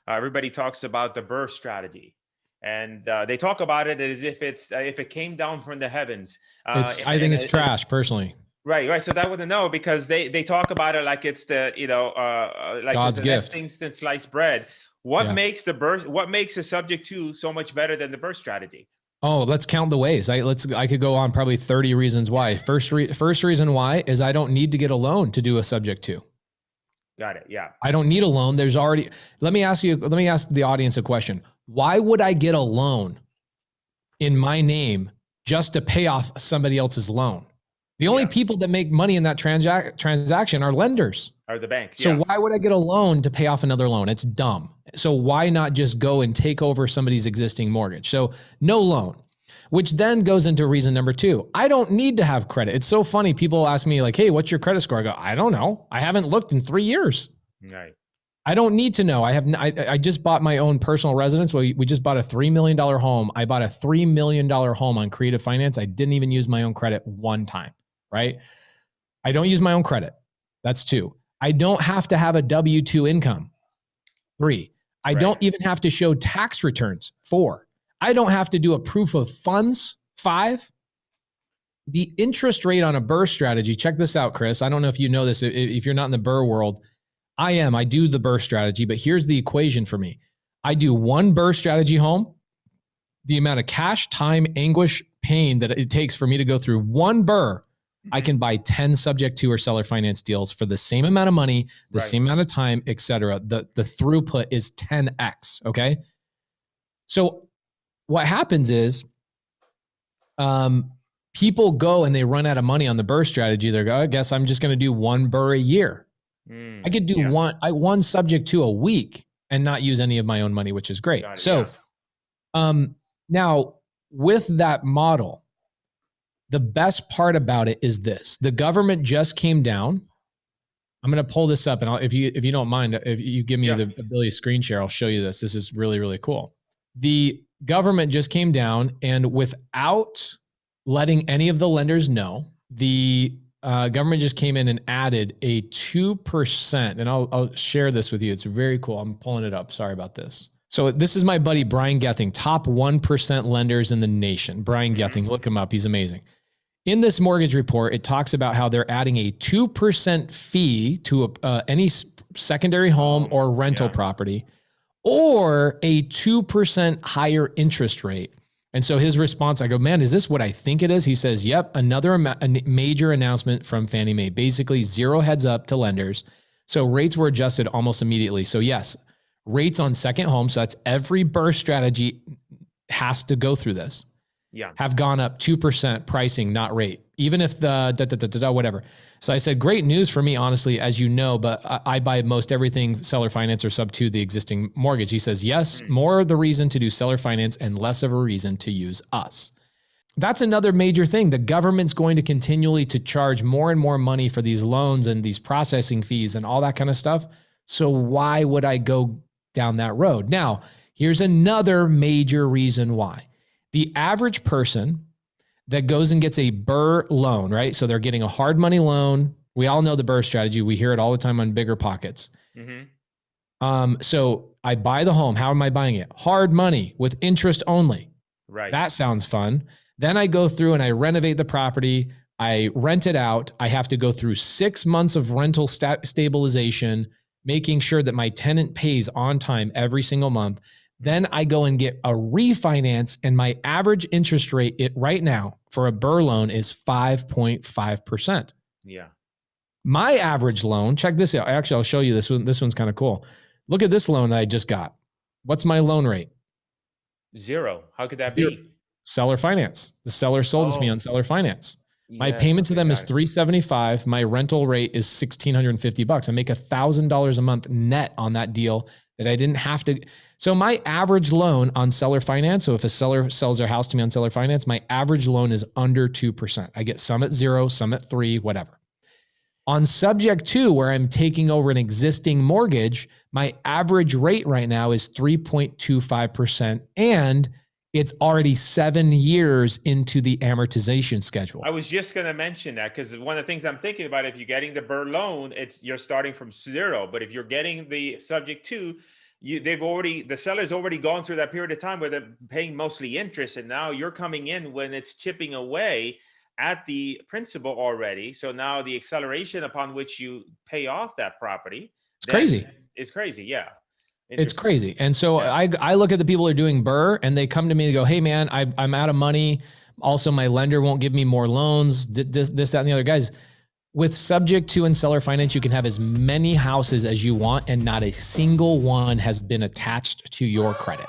everybody talks about the BRRRR strategy. And they talk about it as if if it came down from the heavens. I think it's trash, personally. Right. So that wouldn't know, because they talk about it like it's the like God's it's the gift. next instant sliced bread. What makes the BRRRR? What makes a subject to so much better than the BRRRR strategy? Oh, let's count the ways. I could go on probably 30 reasons why. First reason why is I don't need to get a loan to do a subject to. Got it. Yeah. I don't need a loan. There's already, let me ask the audience a question. Why would I get a loan in my name just to pay off somebody else's loan? The only people that make money in that transaction are lenders. Are the banks. So why would I get a loan to pay off another loan? It's dumb. So why not just go and take over somebody's existing mortgage? So no loan, which then goes into reason number 2. I don't need to have credit. It's so funny. People ask me like, hey, what's your credit score? I go, I don't know. I haven't looked in 3 years. Right. I don't need to know. I just bought my own personal residence. We just bought a $3 million home. I bought a $3 million home on creative finance. I didn't even use my own credit one time, right? I don't use my own credit. That's 2. I don't have to have a W-2 income. 3. I don't even have to show tax returns. 4. I don't have to do a proof of funds. 5. The interest rate on a BRRRR strategy, check this out, Chris. I don't know if you know this, if you're not in the BRRRR world. I do the BRRRR strategy, but here's the equation for me. I do one BRRRR strategy home, the amount of cash, time, anguish, pain that it takes for me to go through one BRRRR, I can buy 10 subject to or seller finance deals for the same amount of money, the same amount of time, et cetera. The throughput is 10x, okay? So what happens is people go and they run out of money on the BRRRR strategy. They go, I guess I'm just going to do one BRRRR a year. I could do one subject to a week and not use any of my own money, which is great. So now with that model, the best part about it is this. The government just came down. I'm going to pull this up, and if you don't mind, if you give me the ability to screen share, I'll show you this. This is really, really cool. The government just came down, and without letting any of the lenders know, the government just came in and added a 2%, and I'll share this with you. It's very cool. I'm pulling it up. Sorry about this. So this is my buddy, Brian Gething, top 1% lenders in the nation. Brian Gething, look him up. He's amazing. In this mortgage report, it talks about how they're adding a 2% fee to any secondary home or rental property, or a 2% higher interest rate. And so his response, I go, man, is this what I think it is? He says, yep, another major announcement from Fannie Mae, basically 0 heads up to lenders. So rates were adjusted almost immediately. So yes, rates on second home, so that's every BRRRR strategy has to go through this, have gone up 2% pricing, not rate, even if the whatever. So I said, great news for me, honestly, as you know, but I buy most everything seller finance or Subto the existing mortgage. He says, yes, more the reason to do seller finance and less of a reason to use us. That's another major thing. The government's going to continually to charge more and more money for these loans and these processing fees and all that kind of stuff. So why would I go down that road? Now, here's another major reason why. The average person that goes and gets a BRRRR loan, right? So they're getting a hard money loan. We all know the BRRRR strategy. We hear it all the time on Bigger Pockets. So I buy the home. How am I buying it? Hard money with interest only. Right. That sounds fun. Then I go through and I renovate the property. I rent it out. I have to go through 6 months of rental stabilization, making sure that my tenant pays on time every single month. Then I go and get a refinance, and my average interest rate right now for a BRRRR loan is 5.5%. Yeah. My average loan, check this out. Actually, I'll show you this one. This one's kind of cool. Look at this loan that I just got. What's my loan rate? 0. How could that be? Seller finance. The seller sold it to me on seller finance. My payment to them is $375. My rental rate is $1,650. I make $1,000 a month net on that deal that I didn't have to. So my average loan on seller finance, so if a seller sells their house to me on seller finance, my average loan is under 2%. I get some at 0, some at 3, whatever. On subject to, where I'm taking over an existing mortgage, my average rate right now is 3.25%, and it's already 7 years into the amortization schedule. I was just going to mention that, because one of the things I'm thinking about, if you're getting the BRRRR loan, you're starting from 0. But if you're getting the subject to, the seller's already gone through that period of time where they're paying mostly interest, and now you're coming in when it's chipping away at the principal already. So now the acceleration upon which you pay off that property, it's crazy. It's crazy. Yeah. It's crazy. And so I look at the people who are doing BRRRR, and they come to me and go, hey man, I'm out of money. Also my lender won't give me more loans, this, that, and the other. Guys, with subject to and seller finance, you can have as many houses as you want, and not a single one has been attached to your credit.